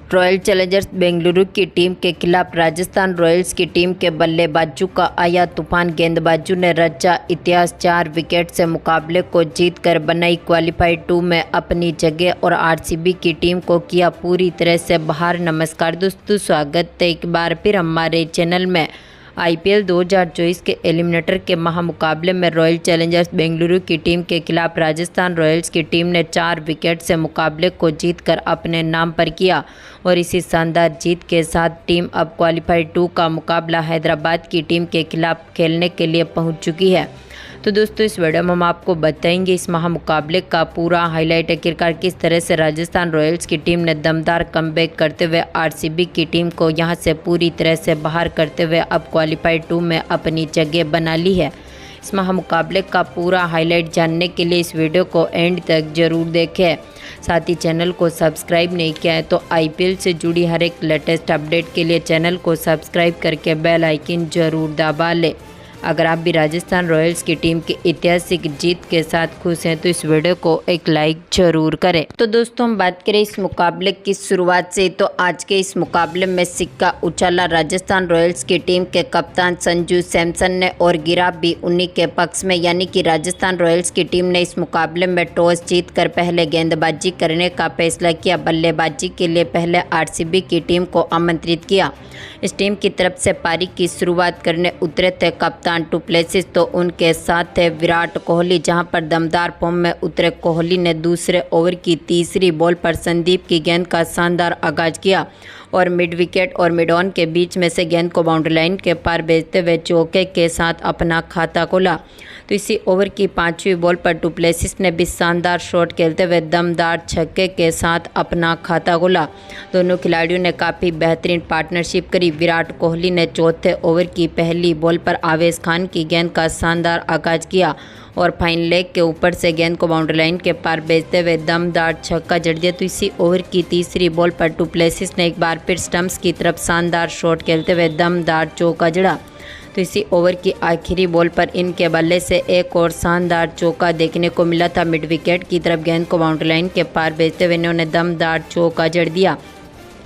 Royal Challengers Bengaluru की team के खिलाफ राजस्थान रॉयल्स की टीम के बल्लेबाजों का आया तूफान। गेंदबाजों ने रचा इतिहास, 4 विकेट से मुकाबले को जीतकर बनाई क्वालीफायर 2 में अपनी जगह और आरसीबी की टीम को किया पूरी तरह से बाहर। नमस्कार दोस्तों, स्वागत है एक बार फिर हमारे चैनल में। आईपीएल 2024 के एलिमिनेटर के महामुकाबले में रॉयल चैलेंजर्स बेंगलुरु की टीम के खिलाफ राजस्थान रॉयल्स की टीम ने 4 विकेट से मुकाबले को जीतकर अपने नाम पर किया और इसी शानदार जीत के साथ टीम अब क्वालीफायर 2 का मुकाबला हैदराबाद की टीम के खिलाफ खेलने के लिए पहुंच चुकी है। तो दोस्तों, इस वीडियो में हम आपको बताएंगे इस महामुकाबले का पूरा हाईलाइट, आखिरकार किस तरह से राजस्थान रॉयल्स की टीम ने दमदार कमबैक करते हुए आरसीबी की टीम को यहां से पूरी तरह से बाहर करते हुए अब क्वालीफायर 2 में अपनी जगह बना ली है। इस महामुकाबले का पूरा हाईलाइट जानने के लिए इस वीडियो को एंड तक जरूर देखें। साथ ही चैनल को सब्सक्राइब नहीं किया है तो आईपीएल से जुड़ी हर एक लेटेस्ट अपडेट के लिए चैनल को सब्सक्राइब करके बेल आइकन जरूर दबा लें। अगर आप भी राजस्थान रॉयल्स की टीम की ऐतिहासिक जीत के साथ खुश हैं तो इस वीडियो को एक लाइक जरूर करें। तो दोस्तों, हम बात करें इस मुकाबले की शुरुआत से, तो आज के इस मुकाबले में सिक्का उछाला राजस्थान रॉयल्स की टीम के कप्तान संजू सैमसन ने और गिरा भी उन्हीं के पक्ष में, यानी कि राजस्थान रॉयल्स की टीम ने इस मुकाबले में टॉस जीतकर पहले गेंदबाजी करने का फैसला किया। बल्लेबाजी के लिए पहले आरसीबी की टीम को आमंत्रित किया। इस टीम की तरफ से पारी की शुरुआत करने उतरे थे कप्तान डु प्लेसिस, तो उनके साथ थे विराट कोहली। जहां पर दमदार फॉर्म में उतरे कोहली ने दूसरे ओवर की तीसरी बॉल पर संदीप की गेंद का शानदार आगाज किया और मिड विकेट और मिड ऑन के बीच में से गेंद को बाउंड्री लाइन के पार भेजते हुए चौके के साथ अपना खाता खोला। तो इसी ओवर की 5वीं बॉल पर डु प्लेसिस ने भी शानदार शॉट खेलते हुए दमदार छक्के के साथ अपना खाता खोला। दोनों खिलाड़ियों ने काफ़ी बेहतरीन पार्टनरशिप करी। विराट कोहली ने चौथे ओवर की पहली बॉल पर आवेश खान की गेंद का शानदार आगाज किया और फाइन लेग के ऊपर से गेंद को बाउंड्री लाइन के पार भेजते हुए दमदार छक्का जड़ दिया। तो इसी ओवर की तीसरी बॉल पर डु प्लेसिस ने एक बार फिर स्टंप्स की तरफ शानदार शॉट खेलते हुए दमदार चौका जड़ा। तो इसी ओवर की आखिरी बॉल पर इनके बल्ले से एक और शानदार चौका देखने को मिला था। मिड विकेट की तरफ गेंद को बाउंड्री लाइन के पार भेजते हुए इन्होंने दमदार चौका जड़ दिया,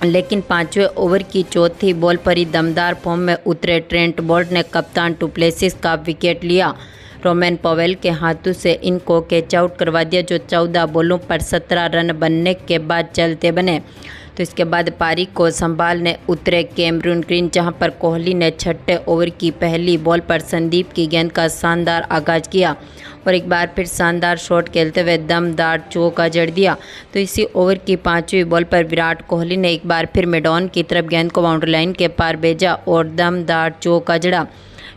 लेकिन 5वें ओवर की चौथी बॉल पर ही दमदार फॉर्म में उतरे ट्रेंट बोल्ट ने कप्तान डु प्लेसिस का विकेट लिया। रोमेन पवेल के हाथों से इनको कैच आउट करवा दिया, जो 14 बॉलों पर 17 रन बनने के बाद चलते बने। तो इसके बाद पारी को संभालने उतरे कैमरून ग्रीन, जहां पर कोहली ने 6ठे ओवर की पहली बॉल पर संदीप की गेंद का शानदार आगाज किया और एक बार फिर शानदार शॉट खेलते हुए दमदार चौका जड़ दिया। तो इसी ओवर की 5वीं बॉल पर विराट कोहली ने एक बार फिर मिड ऑन की तरफ गेंद को बाउंड्री लाइन के पार भेजा और दमदार चौका जड़ा,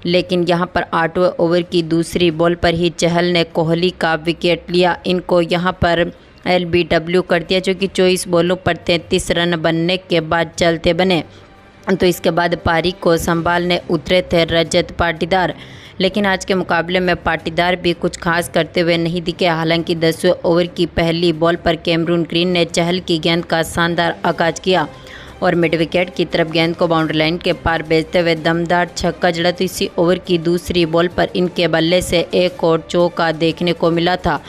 लेकिन यहां पर 8वें ओवर की दूसरी बॉल पर ही चहल ने कोहली का विकेट लिया। इनको यहां पर LBW कर दिया, जो कि 24 बॉलों पर 33 रन बनने के बाद चलते बने। तो इसके बाद पारी को संभालने उतरे थे रजत पाटीदार, लेकिन आज के मुकाबले में पाटीदार भी कुछ खास करते हुए नहीं दिखे। हालांकि 10वें ओवर की पहली बॉल पर कैमरून ग्रीन ने चहल की गेंद का शानदार आगाज किया और मिड विकेट की तरफ गेंद को बाउंड्री लाइन के पार भेजते हुए दमदार छक्का जड़ा। तो इसी ओवर की दूसरी बॉल पर इनके बल्ले से एक और चौका देखने को मिला था।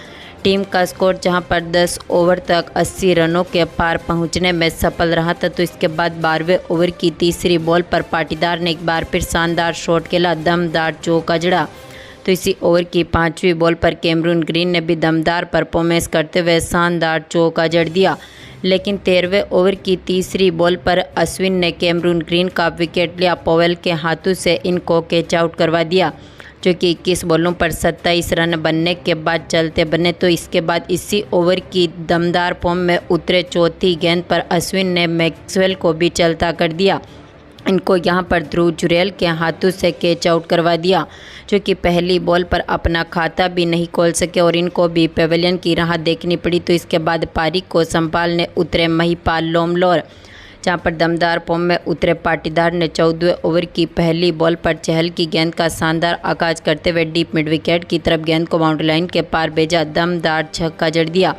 टीम का स्कोर जहां पर 10 ओवर तक 80 रनों के पार पहुंचने में सफल रहा था। तो इसके बाद 12वें ओवर की तीसरी बॉल पर पाटीदार ने एक बार फिर शानदार शॉट खेला, दमदार चौका जड़ा। तो इसी ओवर की 5वीं बॉल पर कैमरून ग्रीन ने भी दमदार परफॉर्मेंस करते हुए शानदार चौका जड़ दिया, लेकिन 13वें ओवर की तीसरी बॉल पर अश्विन ने कैमरून ग्रीन का विकेट लिया। पवेल के हाथों से इनको कैच आउट करवा दिया, जो कि 21 बॉलों पर 27 रन बनने के बाद चलते बने। तो इसके बाद इसी ओवर की दमदार फॉर्म में उतरे चौथी गेंद पर अश्विन ने मैक्सवेल को भी चलता कर दिया। इनको यहां पर ध्रुव जुरेल के हाथों से कैच आउट करवा दिया, जो कि पहली बॉल पर अपना खाता भी नहीं खोल सके और इनको भी पेवेलियन की राह देखनी पड़ी। तो इसके बाद पारी को संभालने उतरे महिपाल लोमलोर, जहां पर दमदार फॉर्म में उतरे पाटीदार ने 14वें ओवर की पहली बॉल पर चहल की गेंद का शानदार आगाज करते हुए डीप मिड विकेट की तरफ गेंद को बाउंड्री लाइन के पार भेजा, दमदार छक्का जड़ दिया।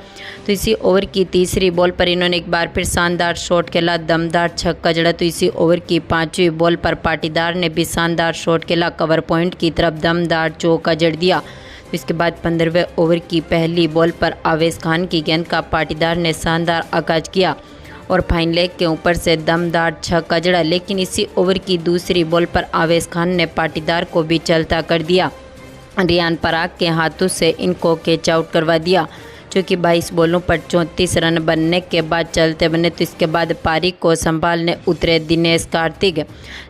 तो इसी ओवर की तीसरी बॉल पर इन्होंने एक बार फिर शानदार शॉट खेला, दमदार छक्का जड़ा। तो इसी ओवर की 5वीं बॉल पर पाटीदार ने भी शानदार शॉट खेला, कवर पॉइंट की तरफ दमदार चौका जड़ दिया। इसके बाद 15वें ओवर की पहली बॉल पर आवेश खान की गेंद का पाटीदार ने शानदार आगाज किया और फाइन लेग के ऊपर से दमदार छक्का जड़ा, लेकिन इसी ओवर की दूसरी बॉल पर आवेश खान ने पाटीदार को भी चलता कर दिया। रियान पराग के हाथों से इनको कैच आउट करवा दिया, जो कि 22 बॉलों पर 34 रन बनने के बाद चलते बने। तो इसके बाद पारी को संभालने उतरे दिनेश कार्तिक,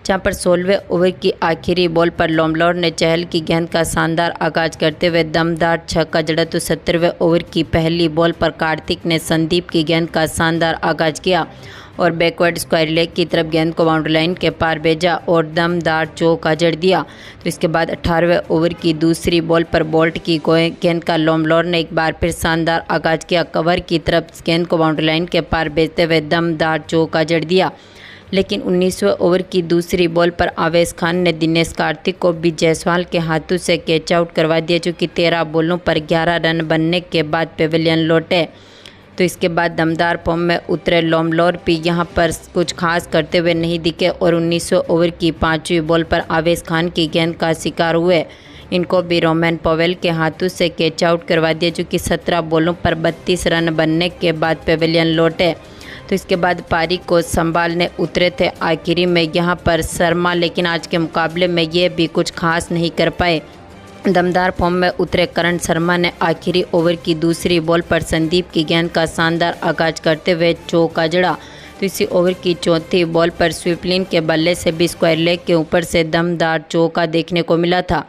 जहां पर 16वें ओवर की आखिरी बॉल पर लोमलौर ने चहल की गेंद का शानदार आगाज करते हुए दमदार छक्का जड़ा। तो 17वें ओवर की पहली बॉल पर कार्तिक ने संदीप की गेंद का शानदार आगाज किया और बैकवर्ड स्क्वायर लेग की तरफ गेंद को बाउंड्री लाइन के पार भेजा और दमदार चौका जड़ दिया। तो इसके बाद 18वें ओवर की दूसरी बॉल पर बोल्ट की गेंद का लोमलौर ने एक बार फिर शानदार आगाज किया, कवर की तरफ गेंद को बाउंड्री लाइन के पार भेजते हुए दमदार चौका जड़ दिया। लेकिन 19वें ओवर की दूसरी बॉल पर आवेश खान ने दिनेश कार्तिक को भी जायसवाल के हाथों से कैच आउट करवा दिया, जो कि 13 बॉलों पर 11 रन बनने के बाद पेविलियन लौटे। तो इसके बाद दमदार फॉर्म में उतरे लोमलौर भी यहां पर कुछ खास करते हुए नहीं दिखे और 19वें ओवर की 5वीं बॉल पर आवेश खान की गेंद का शिकार हुए। इनको भी रोमन पवेल के हाथों से कैच आउट करवा दिया, जो कि 17 बॉलों पर 32 रन बनने के बाद पेविलियन लौटे। तो इसके बाद पारी को संभालने उतरे थे आखिरी में यहाँ पर शर्मा, लेकिन आज के मुकाबले में ये भी कुछ खास नहीं कर पाए। दमदार फॉर्म में उतरे करण शर्मा ने आखिरी ओवर की दूसरी बॉल पर संदीप की गेंद का शानदार आगाज करते हुए चौका जड़ा। तो इसी ओवर की चौथी बॉल पर स्वीपलिन के बल्ले से भी स्क्वायर लेग के ऊपर से दमदार चौका देखने को मिला था,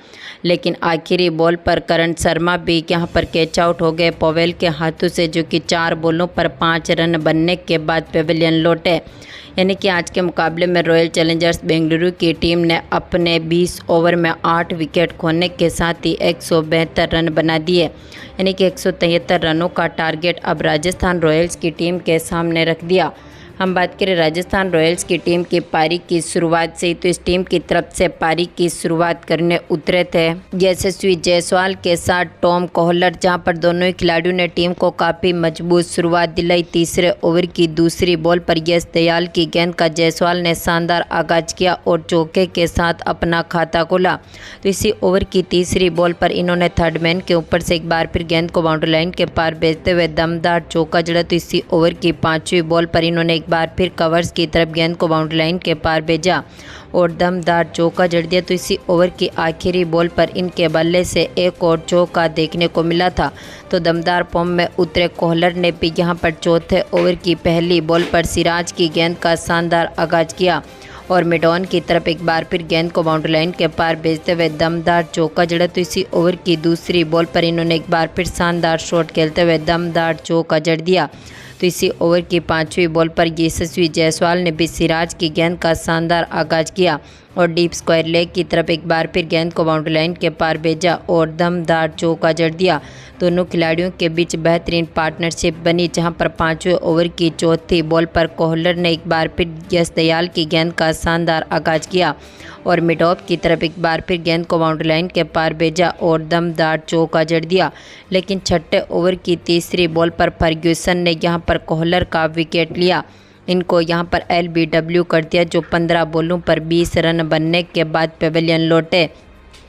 लेकिन आखिरी बॉल पर करण शर्मा भी यहां पर कैच आउट हो गए पवेल के हाथों से, जो कि 4 बॉलों पर 5 रन बनने के बाद पेविलियन लौटे। यानी कि आज के मुकाबले में रॉयल चैलेंजर्स बेंगलुरु की टीम ने अपने 20 ओवर में 8 विकेट खोने के साथ ही 172 रन बना दिए। यानी कि 173 रनों का टारगेट अब राजस्थान रॉयल्स की टीम के सामने रख दिया। हम बात करें राजस्थान रॉयल्स की टीम की पारी की शुरुआत से ही, तो इस टीम की तरफ से पारी की शुरुआत करने उतरे थे यशस्वी जायसवाल के साथ टॉम कोहलर, जहां पर दोनों ही खिलाड़ियों ने टीम को काफ़ी मजबूत शुरुआत दिलाई। तीसरे ओवर की दूसरी बॉल पर यश दयाल की गेंद का जायसवाल ने शानदार आगाज किया और चौके के साथ अपना खाता खोला। तो इसी ओवर की तीसरी बॉल पर इन्होंने थर्ड मैन के ऊपर से एक बार फिर गेंद को बाउंड्री लाइन के पार भेजते हुए दमदार चौका जड़ा। तो इसी ओवर की 5वीं बॉल पर इन्होंने एक बार फिर कवर्स की तरफ गेंद को बाउंड्री लाइन के पार भेजा और दमदार चौका जड़ दिया। तो इसी ओवर की आखिरी बॉल पर इनके बल्ले से एक और चौका देखने को मिला था। तो दमदार फॉर्म में उतरे कोहलर ने भी यहां पर चौथे ओवर की पहली बॉल पर सिराज की गेंद का शानदार आगाज किया और मिड ऑन की तरफ एक बार फिर गेंद को बाउंड्री लाइन के पार भेजते हुए दमदार चौका जड़ा। तो इसी ओवर की दूसरी बॉल पर इन्होंने एक बार फिर शानदार शॉट खेलते हुए दमदार चौका जड़ दिया। तो इसी ओवर की 5वीं बॉल पर यशस्वी जायसवाल ने भी सिराज की गेंद का शानदार आगाज किया और डीप स्क्वायर लेग की तरफ एक बार फिर गेंद को बाउंड्री लाइन के पार भेजा और दमदार चौका जड़ दिया। दोनों खिलाड़ियों के बीच बेहतरीन पार्टनरशिप बनी, जहां पर 5वें ओवर की चौथी बॉल पर कोहलर ने एक बार फिर यश दयाल की गेंद का शानदार आगाज किया और मिड ऑफ की तरफ एक बार फिर गेंद को बाउंड्री लाइन के पार भेजा और दमदार चौका जड़ दिया। लेकिन छठे ओवर की तीसरी बॉल पर फर्ग्यूसन ने यहां पर कोहलर का विकेट लिया, इनको यहां पर LBW कर दिया, जो 15 बॉलों पर 20 रन बनने के बाद पेविलियन लौटे।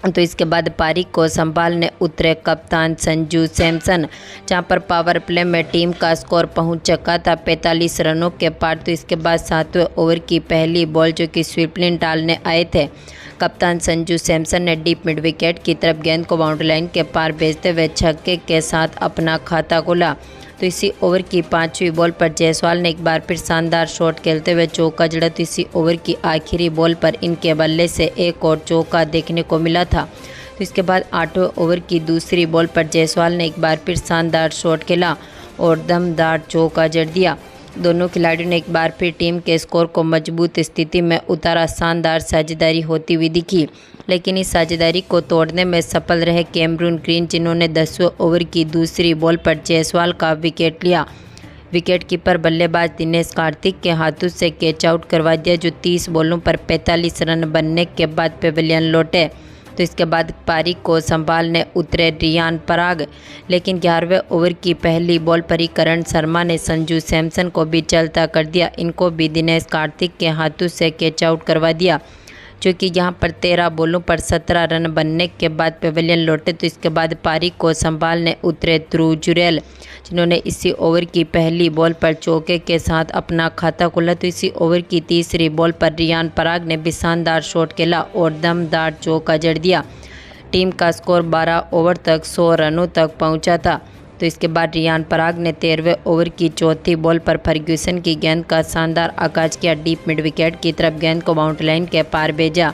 तो इसके बाद पारी को संभालने उतरे कप्तान संजू सैमसन, जहां पर पावर प्ले में टीम का स्कोर पहुंच चुका था 45 रनों के पार। तो इसके बाद 7वें ओवर की पहली बॉल जो कि स्वीपलिन डालने आए थे, कप्तान संजू सैमसन ने डीप मिड विकेट की तरफ गेंद को बाउंड्री लाइन के पार भेजते हुए छक्के के साथ अपना खाता खोला। तो इसी ओवर की 5वीं बॉल पर जायसवाल ने एक बार फिर शानदार शॉट खेलते हुए चौका जड़ा। तो इसी ओवर की आखिरी बॉल पर इनके बल्ले से एक और चौका देखने को मिला था। तो इसके बाद 8वें ओवर की दूसरी बॉल पर जायसवाल ने एक बार फिर शानदार शॉट खेला और दमदार चौका जड़ दिया। दोनों खिलाड़ियों ने एक बार फिर टीम के स्कोर को मजबूत स्थिति में उतारा। शानदार साझेदारी होती हुई दिखी, लेकिन इस साझेदारी को तोड़ने में सफल रहे कैमरून ग्रीन, जिन्होंने 10वें ओवर की दूसरी बॉल पर जायसवाल का विकेट लिया। विकेट कीपर बल्लेबाज दिनेश कार्तिक के हाथों से कैच आउट करवा दिया, जो 30 बॉलों पर 45 रन बनने के बाद पेविलियन लौटे। तो इसके बाद पारी को संभालने उतरे रियान पराग, लेकिन 11वें ओवर की पहली बॉल पर ही करण शर्मा ने संजू सैमसन को भी चलता कर दिया, इनको भी दिनेश कार्तिक के हाथों से कैच आउट करवा दिया, जो कि यहां पर 13 बॉलों पर 17 रन बनने के बाद पेविलियन लौटे। तो इसके बाद पारी को संभालने उतरे ध्रुव जुरैल, जिन्होंने इसी ओवर की पहली बॉल पर चौके के साथ अपना खाता खोला। तो इसी ओवर की तीसरी बॉल पर रियान पराग ने भी शानदार शॉट खेला और दमदार चौका जड़ दिया। टीम का स्कोर 12 ओवर तक 100 रनों तक पहुंचा था। तो इसके बाद रियान पराग ने 13वें ओवर की चौथी बॉल पर फर्ग्यूसन की गेंद का शानदार आगाज किया। डीप मिड विकेट की तरफ गेंद को बाउंड्री लाइन के पार भेजा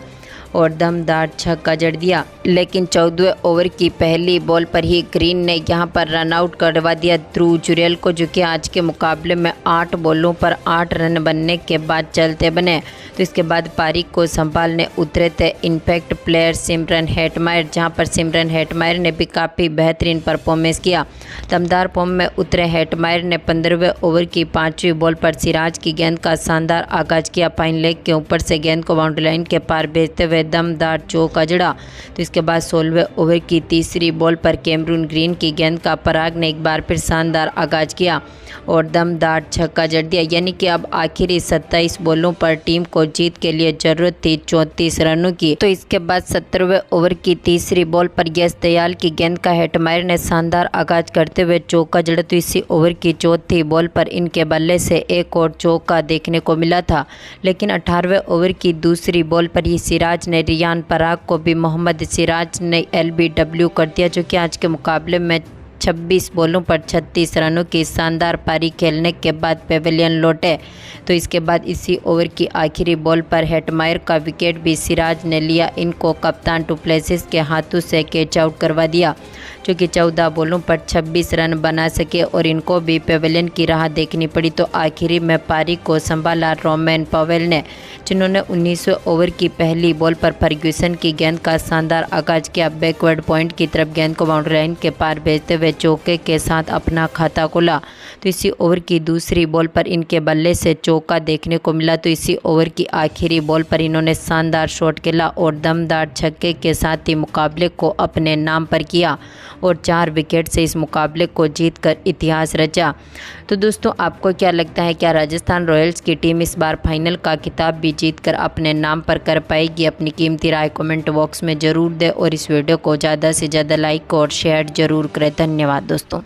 और दमदार छक्का जड़ दिया। लेकिन 14वें ओवर की पहली बॉल पर ही ग्रीन ने यहां पर रन आउट करवा दिया ध्रुव जुरैल को, जो कि आज के मुकाबले में 8 बॉलों पर 8 रन बनने के बाद चलते बने। तो इसके बाद पारी को संभालने उतरे थे इम्पैक्ट प्लेयर सिमरन हेटमायर, जहां पर सिमरन हेटमायर ने भी काफ़ी बेहतरीन परफॉर्मेंस किया। दमदार फॉर्म में उतरे हेटमायर ने 15वें ओवर की 5वीं बॉल पर सिराज की गेंद का शानदार आगाज किया। फाइन लेग के ऊपर से गेंद को बाउंड्री लाइन के पार भेजते हुए दमदार चौका जड़ा। तो इसके बाद 16वें ओवर की तीसरी बॉल पर कैमरून ग्रीन की गेंद का पराग ने एक बार फिर शानदार आगाज किया और दमदार छक्का जड़ दिया। यानी कि अब आखिरी 27 बॉलों पर टीम को जीत के लिए जरूरत थी 34 रनों की। तो इसके बाद 17वें ओवर की तीसरी बॉल पर यश दयाल की गेंद का हेटमायर ने शानदार आगाज करते हुए चौका जड़ा। तो इसी ओवर की चौथी बॉल पर इनके बल्ले से एक और चौका देखने को मिला था। लेकिन 18वें ओवर की दूसरी बॉल पर ही सिराज ने रियान पराग को भी मोहम्मद सिराज ने LBW कर दिया, जो कि आज के मुकाबले में 26 बॉलों पर 36 रनों की शानदार पारी खेलने के बाद पेविलियन लौटे। तो इसके बाद इसी ओवर की आखिरी बॉल पर हेटमायर का विकेट भी सिराज ने लिया। इनको कप्तान डुप्लेसिस के हाथों से कैच आउट करवा दिया, जो कि 14 बॉलों पर 26 रन बना सके और इनको भी पेविलियन की राह देखनी पड़ी। तो आखिरी में पारी को संभाला रोमेन पवेल ने, जिन्होंने 19वें ओवर की पहली बॉल पर फर्ग्यूसन की गेंद का शानदार आगाज किया। बैकवर्ड पॉइंट की तरफ गेंद को बाउंड्री लाइन के पार भेजते हुए चौके के साथ अपना खाता खोला। तो इसी ओवर की दूसरी बॉल पर इनके बल्ले से चौका देखने को मिला। तो इसी ओवर की आखिरी बॉल पर इन्होंने शानदार शॉट खेला और दमदार छक्के के साथ ही मुकाबले को अपने नाम पर किया और 4 विकेट से इस मुकाबले को जीतकर इतिहास रचा। तो दोस्तों, आपको क्या लगता है, क्या राजस्थान रॉयल्स की टीम इस बार फाइनल का खिताब भी जीतकर अपने नाम पर कर पाएगी? अपनी कीमती राय कमेंट बॉक्स में ज़रूर दें और इस वीडियो को ज़्यादा से ज़्यादा लाइक और शेयर ज़रूर करें। धन्यवाद दोस्तों।